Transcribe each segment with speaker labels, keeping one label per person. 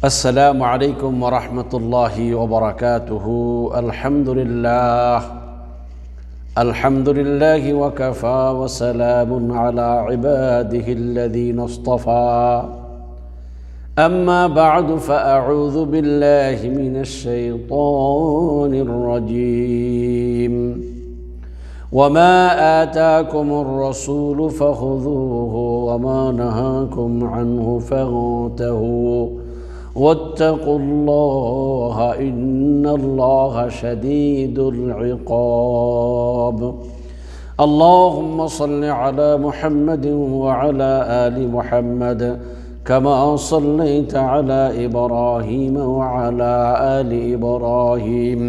Speaker 1: السلام عليكم ورحمة الله وبركاته. الحمد لله وكفى وسلام على عباده الذين اصطفى. أما بعد فأعوذ بالله من الشيطان الرجيم. وما آتاكم الرسول فخذوه وما نهاكم عنه فانتهوا واتقوا الله إن الله شديد العقاب. اللهم صل على محمد وعلى آل محمد كما صليت على إبراهيم وعلى آل إبراهيم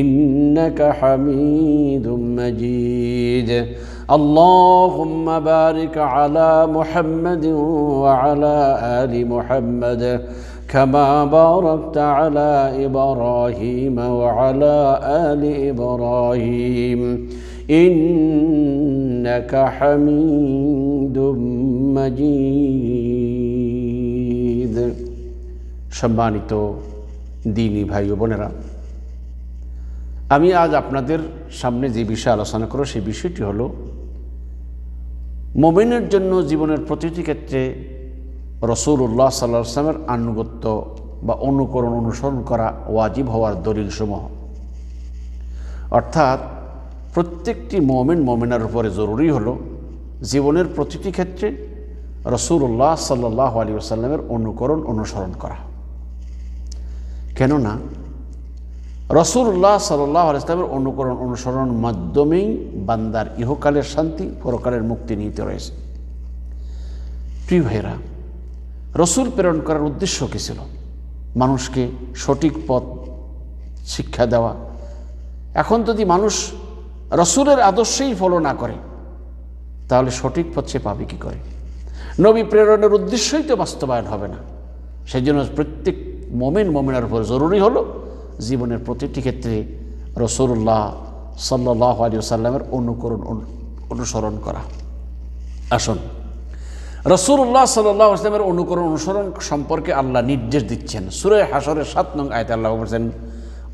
Speaker 1: إنك حميد مجيد. اللهم بارك على محمد وعلى آل محمد كما باركت على إبراهيم وعلى آل إبراهيم إنك حميد مجيد. সম্মানিত দ্বীনী ভাই ও বোনেরা, আমি আজ আপনাদের সামনে যে বিষয়ে আলোচনা করব সেই বিষয়টি হলো মুমিনের জন্য জীবনের প্রতিটি ক্ষেত্রে রাসূলুল্লাহ সাল্লাল্লাহু আলাইহি ওয়াসাল্লামের আনুগত্য বা অনুকরণ অনুসরণ করা ওয়াজিব হওয়ার দলিলসমূহ। অর্থাৎ প্রত্যেকটি মুমিনের উপরে জরুরি হলো জীবনের প্রতিটি ক্ষেত্রে রাসূলুল্লাহ সাল্লাল্লাহু আলাইহি ওয়াসাল্লামের অনুকরণ অনুসরণ করা। কেননা রাসূলুল্লাহ সাল্লাল্লাহু আলাইহি ওয়াসাল্লামের অনুকরণ অনুসরণের মাধ্যমেই বান্দার ইহকালের শান্তি পরকালের মুক্তি নিহিত রয়েছে। প্রিয় ভাইরা, রাসূল প্রেরণ করার উদ্দেশ্য কী ছিল? মানুষকে সঠিক পথ শিক্ষা দেওয়া। এখন যদি মানুষ রাসূলের আদর্শেই ফলো না করে তাহলে সঠিক পথ সে পাবে কী করে? নবী প্রেরণের উদ্দেশ্যই তো বাস্তবায়ন হবে না। সেই জন্য প্রত্যেক মুমিনের উপর জরুরি হলো জীবনের প্রতিটি ক্ষেত্রে রাসূলুল্লাহ সাল্লাল্লাহু আলাইহি ওয়াসাল্লামের অনুকরণ অনুসরণ করা। আসুন, রাসূলুল্লাহ সাল্লাল্লাহু আলাইহি ওয়াসাল্লামের অনুকরণ অনুসরণ সম্পর্কে আল্লাহ নির্দেশ দিচ্ছেন। সূরা হাশরের 7 নং আয়াতে আল্লাহ বলেছেন,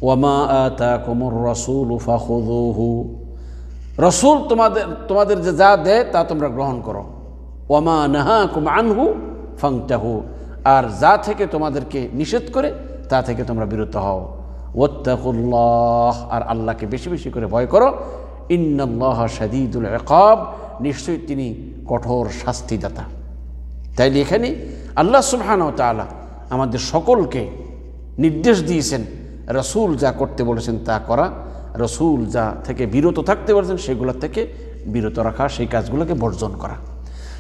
Speaker 1: ওয়ামা আতাকুমুর রাসূলু ফাখুযুহু। রাসূল তোমাদের যে যা দেয় তা তোমরা গ্রহণ করো। ওয়ামা নাহাকুম আনহু ফান্তাহু। আর যা থেকে তোমাদেরকে নিষেধ করে তা থেকে তোমরা বিরত হও। ওয়াত্তাকুল্লাহ। আর আল্লাহকে বেশি বেশি করে ভয় করো। ইন্নাল্লাহা শাদীদুল ইকাব। নিশ্চয়ই তিনি কঠোর শাস্তিদাতা। তাইলে এখানে আল্লাহ সুবহানাহু ওয়া তাআলা আমাদের সকলকে নির্দেশ দিয়েছেন রাসূল যা করতে বলেছেন তা করা, রাসূল যা থেকে বিরত থাকতে বলেছেন সেগুলো থেকে বিরত রাখা, সেই কাজগুলোকে বর্জন করা।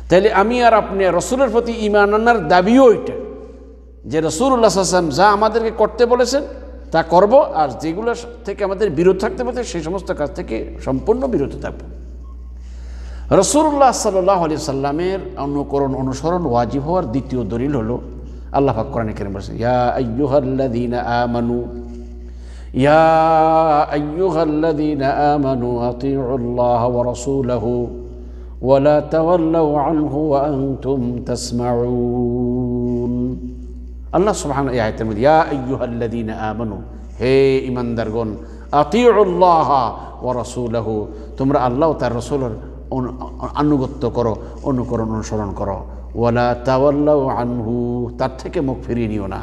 Speaker 1: তাইলে আমি আর আপনি রাসূলের প্রতি ঈমান আনার দাবিও এটা যে রাসূলুল্লাহ সাল্লাল্লাহু আলাইহি ওয়াসাল্লাম যা আমাদেরকে করতে বলেছেন তা করব, আর যেগুলো থেকে আমাদের বিরত থাকতে বলেছে সেই সমস্ত কাজ থেকে সম্পূর্ণ বিরত থাকব। রাসূলুল্লাহ সাল্লাল্লাহু আলাইহি ওয়াসাল্লামের অনুকরণ অনুসরণ ওয়াজিব হওয়ার দ্বিতীয় দলিল হলো আল্লাহ পাক কোরআনে কারীমে বলেছেন, ইয়া আইয়ুহাল্লাযীনা আমানু আতিউল্লাহ ওয়া রাসূলাহু ওয়া লা তাওয়াল্লাউ আনহু ওয়া আনতুম তাসমাউন। আল্লাহ সুবহানাহু এই আয়াতের মধ্যে ইয়া আইয়ুহাল্লাযীনা আমানু, হে ঈমানদারগণ, আতিউল্লাহ ওয়া রাসূলাহু, তোমরা আল্লাহ ও তার রাসূলের আনুগত্য করো, অনুকরণ অনুসরণ করো। ওয়া লা তাওয়াল্লাউ আনহু, তার থেকে মুখ ফিরিয়ে নিও না।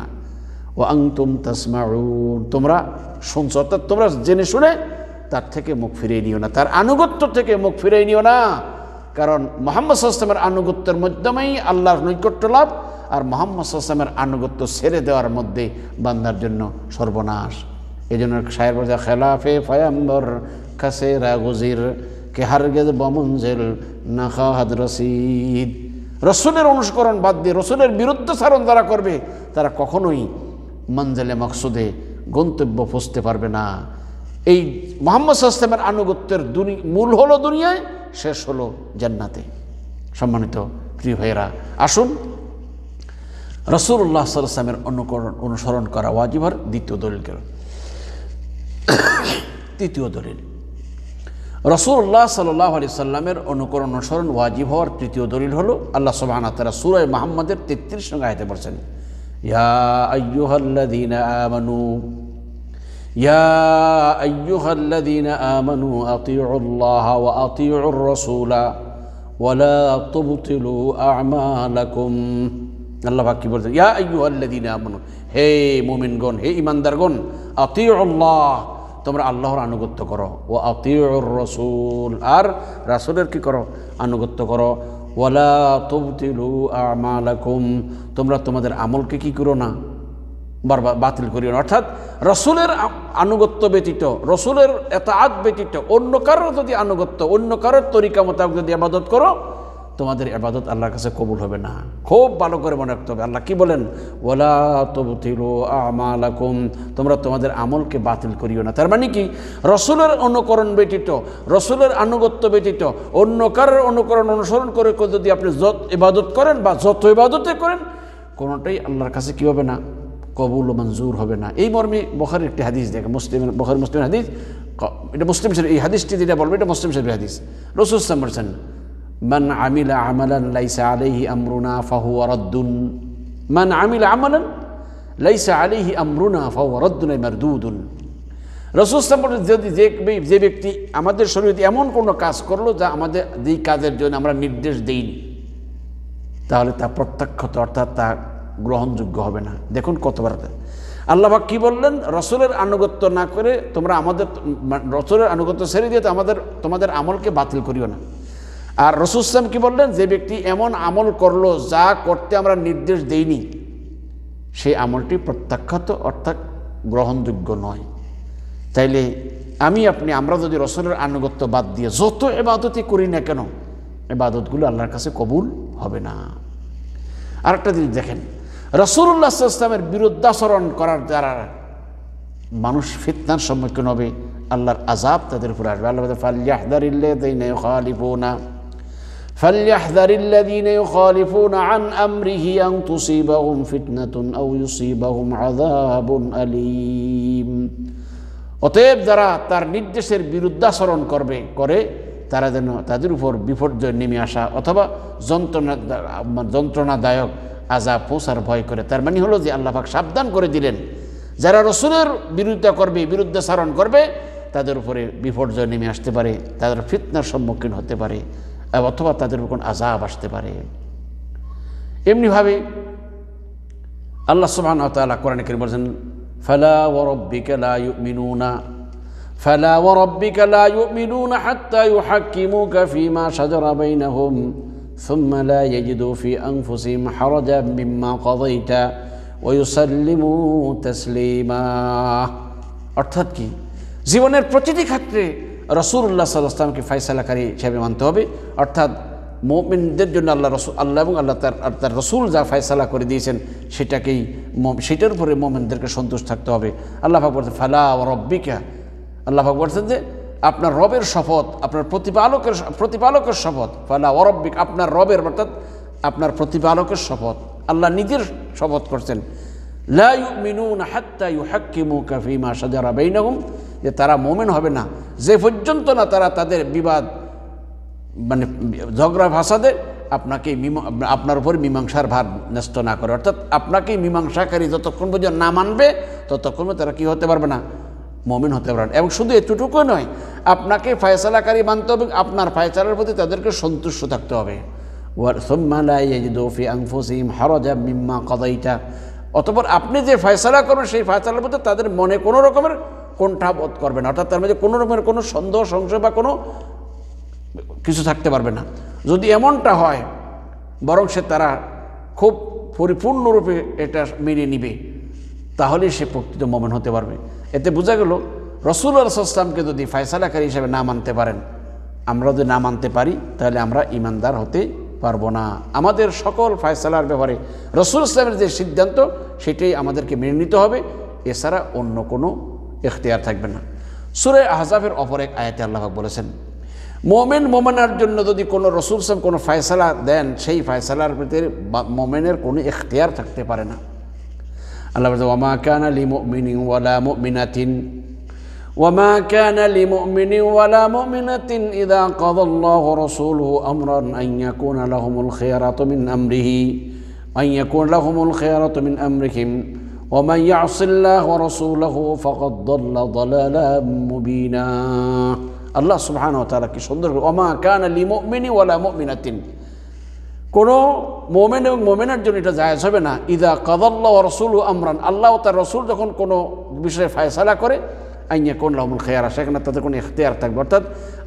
Speaker 1: ওয়া আনতুম তাসমাউন, তোমরা শুনছো, অর্থাৎ তোমরা জেনে শুনে তার থেকে মুখ ফিরিয়ে নিও না, তার আনুগত্য থেকে মুখ ফিরিয়ে নিও না। কারণ মুহাম্মদ সাল্লাল্লাহু আলাইহি ওয়াসাল্লামের আনুগত্যের মাধ্যমেই আল্লাহর নৈকট্য লাভ, আর মুহাম্মদ সাল্লাল্লাহু আলাইহি ওয়াসাল্লামের আনুগত্য ছেড়ে দেওয়ার মধ্যে বান্দার জন্য সর্বনাশ। এই জন্য শায়ের বলে, খেলাফে পয়গম্বর কাসেরা গুজির কে হারগিজ বমঞ্জিল না খাহাদ রসিদ। রাসূলের অনুসরণ বাদ দিয়ে রাসূলের বিরুদ্ধাচরণ যারা করবে তারা কখনোই মঞ্জিলে মকসুদে গন্তব্য পৌঁছতে পারবে না। এই মুহাম্মদ সাল্লাল্লাহু আলাইহি ওয়াসাল্লামের আনুগত্যের মূল হলো দুনিয়ায়, শেষ হলো জান্নাতে। সম্মানিত প্রিয় ভাইয়েরা, আসুন রাসূলুল্লাহ সাল্লাল্লাহু আলাইহি ওয়াসাল্লামের অনুকরণ অনুসরণ করা ওয়াজিব হওয়ার দ্বিতীয় দলিল। তৃতীয় দলিল, রাসূলুল্লাহ সাল্লাল্লাহু আলাইহি সাল্লামের অনুকরণ অনুসরণ ওয়াজিব হওয়ার তৃতীয় দলিল হলো আল্লাহ সুবহানাহু ওয়া তাআলা সূরা মুহাম্মাদের 33 নং আয়াতে বলেছেন, ইয়া আইয়ুহাল্লাযীনা আমানু ইয়া আইয়ুহাল্লাযীনা আমানু আতিউল্লাহ ওয়া আতিউর রাসূলা ওয়া লা তুবতিলু আ'মালাকুম। আল্লাহ পাক কি বলছেন? ইয়া আইয়ুহাল্লাযীনা আমানু, হে মুমিনগণ, হে ঈমানদারগণ, আতিউল্লাহ, তোমরা আল্লাহর আনুগত্য করো, ও আতিউর রাসূল, আর রাসূলের কি করো? আনুগত্য করো। ওয়ালা তুবতিলু আমালাকুম, তোমরা তোমাদের আমলকে কি করো না? বাতিল করিও না। অর্থাৎ রাসূলের আনুগত্য ব্যতীত, রাসূলের ইতাআত ব্যতীত অন্য কারোর যদি আনুগত্য, অন্য কারোর তরিকা মোতাবেক যদি ইবাদত করো, তোমাদের ইবাদত আল্লাহর কাছে কবুল হবে না। খুব ভালো করে মনে রাখতে হবে। আল্লাহ কি বলেন? ওয়ালা তুবতিলু আমালাকুম, তোমরা তোমাদের আমলকে বাতিল করিও না। তার মানে কি? রাসূলের অনুকরণ ব্যতীত, রাসূলের আনুগত্য ব্যতীত অন্য কারোর অনুকরণ অনুসরণ করে যদি আপনি যত ইবাদত করেন বা যত ইবাদতে করেন, কোনোটাই আল্লাহর কাছে কি হবে না? কবুল ও মঞ্জুর হবে না। এই মর্মে বুখারীর একটি হাদিস দেখেন, বুখারী মুসলিমের হাদিস, এটা মুসলিম শরীফ, এই হাদিসটি যেটা বলবে এটা মুসলিম শরীফের হাদিস। রাসূল সাল্লাল্লাহু আলাইহি ওয়াসাল্লাম বলেছেন, মান আমিলা আমালান লাইসা আলাইহি আমরুনা ফাহুয়া রাদ্দুন, মান আমিলা আমালান লাইসা আলাইহি আমরুনা ফাহুয়া রাদ্দুন আই মারদুদুন। রাসূল সাল্লাল্লাহু আলাইহি ওয়াসাল্লাম যদি যে ব্যক্তি আমাদের শরীয়তে এমন কোনো কাজ করলো যা আমাদের যেই কাজের জন্য আমরা নির্দেশ দেইনি, তাহলে তা প্রত্যাখ্যাত, অর্থাৎ তা গ্রহণযোগ্য হবে না। দেখুন কতবার আল্লাহ পাক কি বললেন? রাসূলের আনুগত্য না করে তোমরা আমাদের, রাসূলের আনুগত্য ছেড়ে দিয়ে তোমাদের আমলকে বাতিল করিও না। আর রাসূল সাল্লাল্লাহু আলাইহি ওয়াসাল্লাম কি বললেন? যে ব্যক্তি এমন আমল করলো যা করতে আমরা নির্দেশ দেইনি, সেই আমলটি প্রত্যাখ্যাত, অর্থাৎ গ্রহণযোগ্য নয়। তাইলে আমরা যদি রাসূলের আনুগত্য বাদ দিয়ে যত ইবাদতই করি না কেন, ইবাদতগুলো আল্লাহর কাছে কবুল হবে না। আরেকটা জিনিস দেখেন, রাসূলুল্লাহ সাল্লাল্লাহু আলাইহি ওয়াসাল্লামের বিরুদ্ধাচরণ করার দ্বারা মানুষ ফিতনার সম্মুখীন হবে, আল্লাহর আযাব তাদের উপর আসবে। আল্লাহ বলেন, ফালইয়াহযারিল্লাযীনা ইউখালিফুনা আন আমরিহি আন তুসিবাহুম ফিতনাতুন আও ইউসিবাহুম আযাবুন আলীম। অতএব যারা তার নির্দেশের বিরুদ্ধাচরণ করে তারা যেন তাদের উপর বিপর্যয় নেমে আসা অথবা যন্ত্রণাদায়ক আযাব পৌঁছার ভয় করে। তার মানে হলো যে আল্লাহ পাক সাবধান করে দিলেন, যারা রাসূলের বিরুদ্ধে করবে, বিরুদ্ধাচরণ করবে, তাদের উপরে বিপর্যয় নেমে আসতে পারে, তাদের ফিতনার সম্মুখীন হতে পারে, অথবা তাদের উপর আযাব আসতে পারে। এমনিভাবে আল্লাহ সুবহানাহু ওয়া তাআলা কোরআনে কারীমে বলেছেন, ফালা ওয়া রাব্বিকা লা ইউমিনুনা হাত্তা ইউহাক্কিমুকা ফীমা শাজারা বাইনাহুম সুম্মা লা ইয়াজিদু ফি আনফুসিহিম হারাজাম মিম্মা কাযাইতা ওয়া ইউসাল্লিমু তাসলিমা। অর্থাৎ কি? জীবনের প্রতিটি ক্ষেত্রে রাসূলুল্লাহ সাল্লাল্লাহু আলাইহি ওয়াসাল্লামকে ফয়সালাকারী হিসেবে মানতে হবে। অর্থাৎ মুমিনদের জন্য আল্লাহ এবং আল্লাহ তার রাসূল যা ফয়সালা করে দিয়েছেন সেটার উপরে মুমিনদেরকে সন্তুষ্ট থাকতে হবে। আল্লাহ পাক বলছেন, ফালা ওয়া রাব্বিকা, আল্লাহ পাক বলছেন যে আপনার রবের শপথ, আপনার প্রতিপালকের শপথ, ফালা ওয়া রাব্বিকা, আপনার রবের, অর্থাৎ আপনার প্রতিপালকের শপথ। আল্লাহ নিজের শপথ করছেন, লা ইউমিনুনা হাত্তা ইউহাক্কিমুকা ফীমা শাজারা বাইনাহুম, যে তারা মুমিন হবে না যে পর্যন্ত না তারা তাদের বিবাদ, মানে ঝগড়া ফাসাদে আপনার উপর মীমাংসার ভার ন্যস্ত না করে। অর্থাৎ আপনাকে মীমাংসাকারী যতক্ষণ পর্যন্ত না মানবে ততক্ষণ তারা কি হতে পারবে না? মুমিন হতে পারবে না। এবং শুধু এতটুকু নয়, আপনাকে ফয়সালাকারী মানতে হবে, আপনার ফয়সালার প্রতি তাদেরকে সন্তুষ্ট থাকতে হবে। সুম্মা লা ইয়াজিদু ফি আনফুসিহিম হারাজাম মিম্মা কাযাইতা, অতঃপর আপনি যে ফয়সালা করবেন সেই ফয়সালার প্রতি তাদের মনে কোনো রকমের কোণঠাবোধ করবে না, অর্থাৎ তার মধ্যে কোনো রকমের কোনো সন্দেহ সংশয় বা কোনো কিছু থাকতে পারবে না। যদি এমনটা হয়, বরং তারা খুব পরিপূর্ণরূপে এটা মেনে নিবে, তাহলে সে প্রকৃত মুমিন হতে পারবে। এতে বোঝা গেল রাসূলুল্লাহ সাল্লাল্লাহু আলাইহি ওয়াসাল্লামকে যদি ফয়সালাকারী হিসেবে না মানতে পারেন, আমরা যদি না মানতে পারি, তাহলে আমরা ঈমানদার হতে পারবো না। আমাদের সকল ফয়সালার ব্যাপারে রাসূলুল্লাহ সাল্লাল্লাহু আলাইহি ওয়াসাল্লামের যে সিদ্ধান্ত সেটাই আমাদেরকে মেনে নিতে হবে, এছাড়া অন্য কোনো ইখতিয়ার থাকবে না। সূরা আহজাবের অপর এক আয়াতে আল্লাহ পাক বলেছেন, মোমেনার জন্য যদি কোনো রাসূল সাহেব কোনো ফয়সালা দেন, সেই ফয়সালার ভিতরে মোমেনের কোনো ইখতিয়ার থাকতে পারে না। আল্লাহ বলেন, ওয়ামা কানা লিমুমিনিন ওয়ালা মুমিনাতিন ওয়ামা কানা লিমুমিনিন ওয়ালা মুমিনাতিন ইযা কাদাল্লাহু রাসূলুহু আমরান আন ইয়াকুনা লাহুমুল খিয়ারাতু মিন আমরিহি আন ইয়াকুন লাহুমুল খিয়ারাতু মিন আমরিহিম ওয়া মান ইয়াসিল্লাহু ওয়া রাসূলাহু ফাকাদ দাল্লা দালালাম মুবিনা। আল্লাহ সুবহানাহু ওয়া তাআলা কি সুন্দর, ওয়া মা কানা লিমুমিনি ওয়ালা মুমিনাতিন, কোনো মোমেন এবং মোমেনার জন্য এটা জায়েজ হবে না, ইদা কাদাল্লাহু ওয়া রাসূলুহু আমরান, আল্লাহ ও তার রাসূল যখন কোনো বিষয়ে ফয়সালা করে, আন ইয়াকুন লাহুমুল খিয়ারা, সেখানে তাদের কোনো ইখতিয়ার থাকবে। অর্থাৎ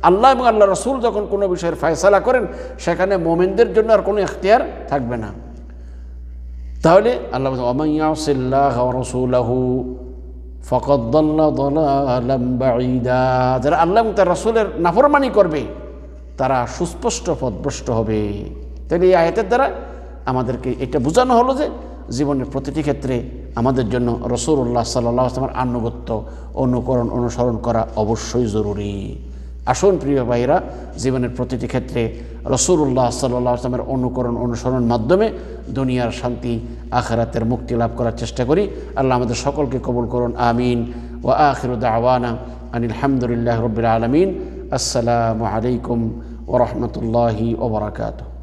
Speaker 1: আল্লাহ এবং আল্লাহ রাসূল যখন কোনো বিষয়ের ফয়সালা করেন, সেখানে মোমেনদের জন্য আর কোনো ইখতিয়ার থাকবে না। তাহলে আল্লাহ বলেন, ওয়া মান ইয়াসিল্লাহা ওয়া রাসূলাহু ফাকাদ দাল্লা দালালাম বাঈদা, যারা আল্লাহ এবং তার রাসূলের নাফরমানি করবে তারা সুস্পষ্ট পথভ্রষ্ট হবে। তাহলে এই আয়াতের দ্বারা আমাদেরকে এটা বোঝানো হলো যে জীবনের প্রতিটি ক্ষেত্রে আমাদের জন্য রাসূলুল্লাহ সাল্লাল্লাহু আলাইহি ওয়াসাল্লামের আনুগত্য, অনুকরণ, অনুসরণ করা অবশ্যই জরুরি। আসুন প্রিয় ভাইরা, জীবনের প্রতিটি ক্ষেত্রে রাসূলুল্লাহ সাল্লাল্লাহু আলাইহি ওয়াসাল্লামের অনুকরণ, অনুসরণ মাধ্যমে দুনিয়ার শান্তি, আখিরাতের মুক্তি লাভ করার চেষ্টা করি। আল্লাহ আমাদের সকলকে কবুল করুন, আমিন। ওয়া আখিরু দাওয়ানা আনিল হামদুলিল্লাহি রাব্বিল আলামিন। আসসালামু আলাইকুম ওয়া রাহমাতুল্লাহি ওয়া বারাকাতুহু।